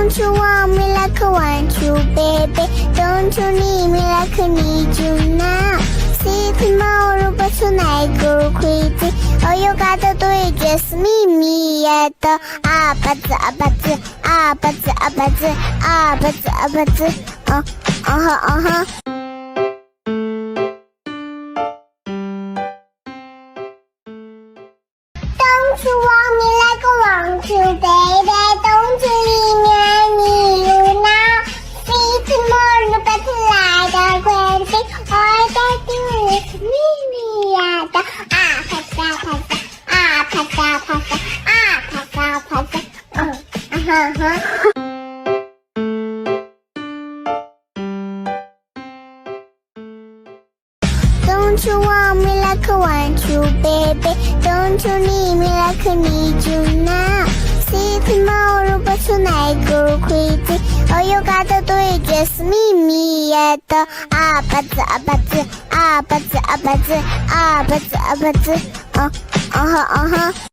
Don't you want me like I want you, baby? Don't you need me like I need you now? See tomorrow, but tonight go crazy. All you gotta do is just meet me at the APT. Don't you want me like I want you, baby? Don't you need me like I need you now? See tomorrow, but tonight go crazy. All you gotta do is meet me at the APT. Don't you want me like I want you, baby? Don't you need me like I need you now? See tomorrow, but tonight go crazy. All you gotta do is just meet me at the APT.